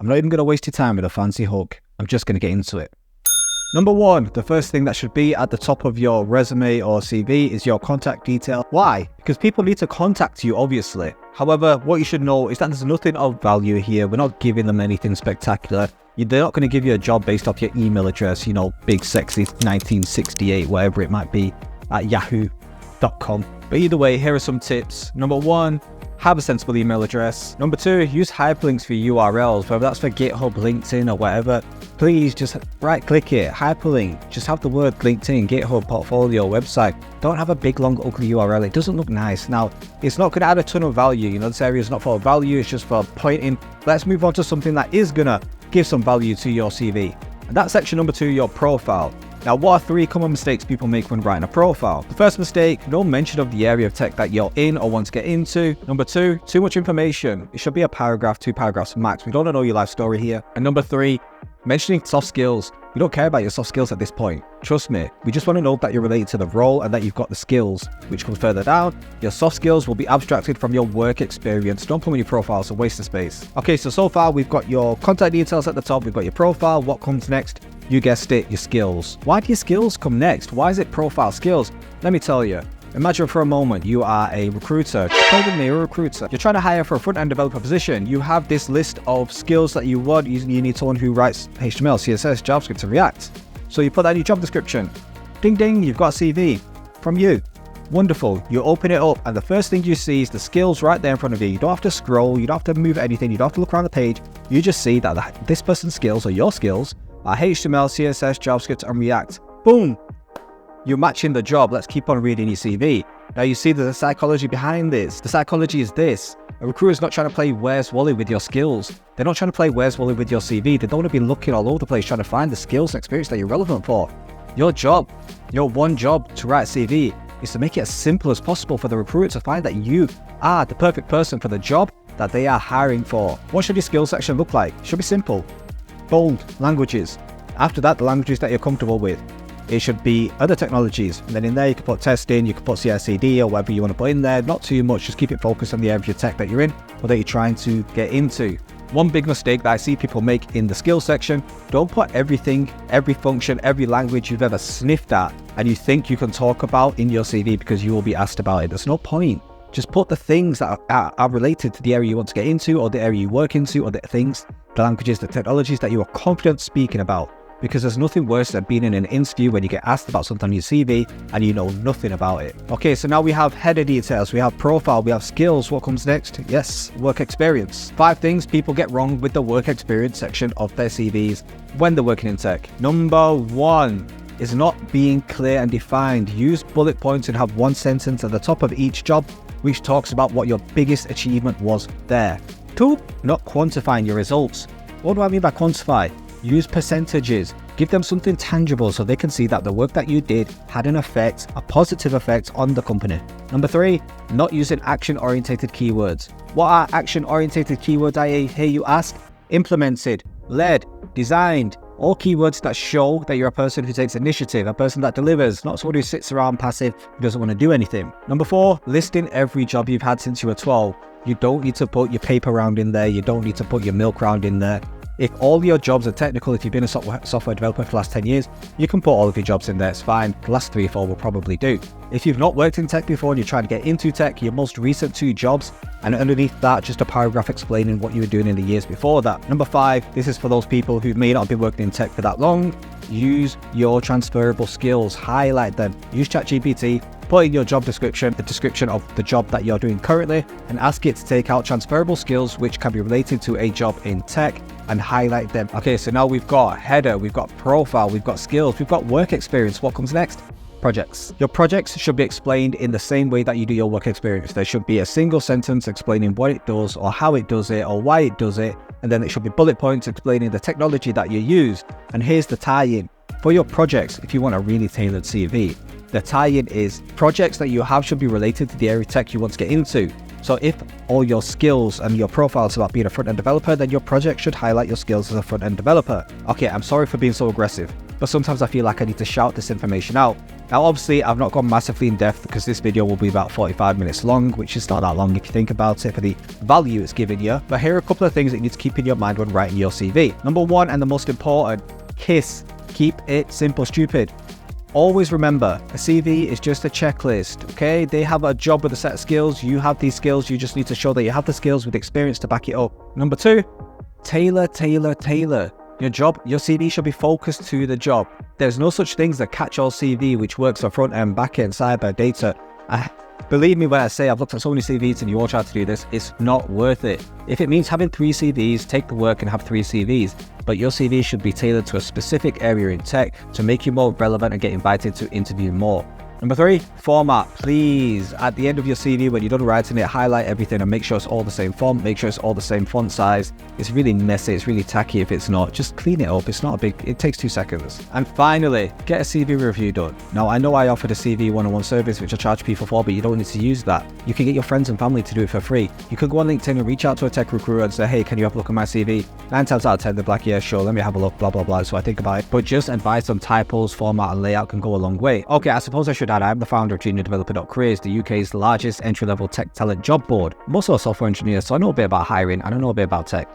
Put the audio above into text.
I'm not even going to waste your time with a fancy hook. I'm just going to get into it. Number one, the first thing that should be at the top of your resume or CV is your contact detail. Why? Because people need to contact you, obviously. However, what you should know is that there's nothing of value here. We're not giving them anything spectacular. They're not going to give you a job based off your email address, you know, big sexy 1968, whatever it might be, at yahoo.com. But either way, here are some tips. Number one, have a sensible email address. Number two, use hyperlinks for URLs, whether that's for GitHub, LinkedIn, or whatever. Please just right click it, hyperlink. Just have the word LinkedIn, GitHub, portfolio, website. Don't have a big, long, ugly URL. It doesn't look nice. Now, it's not going to add a ton of value. You know, this area is not for value. It's just for pointing. Let's move on to something that is going to give some value to your CV. And that's section number two, your profile. Now, what are three common mistakes people make when writing a profile? The first mistake, no mention of the area of tech that you're in or want to get into. Number two, too much information. It should be a paragraph, 2 paragraphs max. We don't know your life story here. And number three, mentioning soft skills. We don't care about your soft skills at this point. Trust me, we just want to know that you're related to the role and that you've got the skills, which comes further down. Your soft skills will be abstracted from your work experience. Don't put them in your profile, so waste of space. Okay, so far we've got your contact details at the top. We've got your profile. What comes next? You guessed it, your skills. Why do your skills come next? Why is it profile skills? Let me tell you. Imagine for a moment you are a recruiter. Tell them you're a recruiter. You're trying to hire for a front-end developer position. You have this list of skills that you want. You need someone who writes HTML, CSS, JavaScript, and React. So you put that in your job description. Ding ding, you've got a CV from you. Wonderful. You open it up and the first thing you see is the skills right there in front of you. You don't have to scroll. You don't have to move anything. You don't have to look around the page. You just see that this person's skills or your skills are HTML, CSS, JavaScript, and React. Boom. You're matching the job. Let's keep on reading your CV. Now you see there's a psychology behind this. The psychology is this. A recruiter's not trying to play Where's Wally with your skills. They're not trying to play Where's Wally with your CV. They don't want to be looking all over the place trying to find the skills and experience that you're relevant for. Your job, your one job to write a CV is to make it as simple as possible for the recruiter to find that you are the perfect person for the job that they are hiring for. What should your skills section look like? It should be simple. Bold languages. After that, the languages that you're comfortable with. It should be other technologies. And then in there, you can put testing, you can put CI/CD or whatever you want to put in there. Not too much, just keep it focused on the area of tech that you're in or that you're trying to get into. One big mistake that I see people make in the skills section, don't put everything, every function, every language you've ever sniffed at and you think you can talk about in your CV because you will be asked about it. There's no point. Just put the things that are related to the area you want to get into or the area you work into or the things, the languages, the technologies that you are confident speaking about. Because there's nothing worse than being in an interview when you get asked about something on your CV and you know nothing about it. Okay, so now we have header details, we have profile, we have skills. What comes next? Yes, work experience. 5 things people get wrong with the work experience section of their CVs when they're working in tech. Number 1 is not being clear and defined. Use bullet points and have one sentence at the top of each job which talks about what your biggest achievement was there. 2, not quantifying your results. What do I mean by quantify? Use percentages. Give them something tangible so they can see that the work that you did had an effect, a positive effect on the company. Number 3, not using action-orientated keywords. What are action-orientated keywords, I hear you ask? Implemented, led, designed, all keywords that show that you're a person who takes initiative, a person that delivers, not someone who sits around passive, who doesn't want to do anything. Number 4, listing every job you've had since you were 12. You don't need to put your paper round in there. You don't need to put your milk round in there. If all your jobs are technical, if you've been a software developer for the last 10 years, you can put all of your jobs in there, it's fine. The last 3 or 4 will probably do. If you've not worked in tech before and you're trying to get into tech, your most recent 2 jobs, and underneath that, just a paragraph explaining what you were doing in the years before that. Number 5, this is for those people who may not have been working in tech for that long. Use your transferable skills, highlight them. Use ChatGPT, put in your job description, the description of the job that you're doing currently, and ask it to take out transferable skills which can be related to a job in tech and highlight them. Okay, so now we've got header, we've got profile, we've got skills, we've got work experience. What comes next? Projects. Your projects should be explained in the same way that you do your work experience. There should be a single sentence explaining what it does or how it does it or why it does it. And then it should be bullet points explaining the technology that you use. And here's the tie-in. For your projects, if you want a really tailored CV, the tie-in is projects that you have should be related to the area of tech you want to get into. So if all your skills and your profile is about being a front-end developer, then your project should highlight your skills as a front-end developer. Okay, I'm sorry for being so aggressive, but sometimes I feel like I need to shout this information out. Now, obviously, I've not gone massively in depth because this video will be about 45 minutes long, which is not that long if you think about it for the value it's giving you. But here are a couple of things that you need to keep in your mind when writing your CV. Number one, and the most important, KISS. Keep it simple, stupid. Always remember, a CV is just a checklist, okay? They have a job with a set of skills. You have these skills. You just need to show that you have the skills with experience to back it up. Number two, tailor. Your CV should be focused to the job. There's no such thing as a catch-all CV which works for front-end, back-end, cyber, data. Believe me when I say I've looked at so many CVs and you all try to do this, it's not worth it. If it means having 3 CVs, take the work and have 3 CVs. But your CV should be tailored to a specific area in tech to make you more relevant and get invited to interview more. Number 3, format. Please, at the end of your CV, when you're done writing it, highlight everything and make sure it's all the same font, make sure it's all the same font size. It's really messy, it's really tacky if it's not. Just clean it up, it's not a big, it takes 2 seconds. And finally, get a CV review done. Now, I know I offered a CV one-on-one service, which I charge people for, but you don't need to use that. You can get your friends and family to do it for free. You could go on LinkedIn and reach out to a tech recruiter and say, hey, can you have a look at my CV? 9 times out of 10, they're like, yeah, sure, let me have a look, blah, blah, blah. So I think about it. But just advice on typos, format, and layout can go a long way. Okay, I suppose I should add, I'm the founder of JuniorDeveloper.careers, the UK's largest entry-level tech talent job board. I'm also a software engineer, so I know a bit about hiring and I know a bit about tech.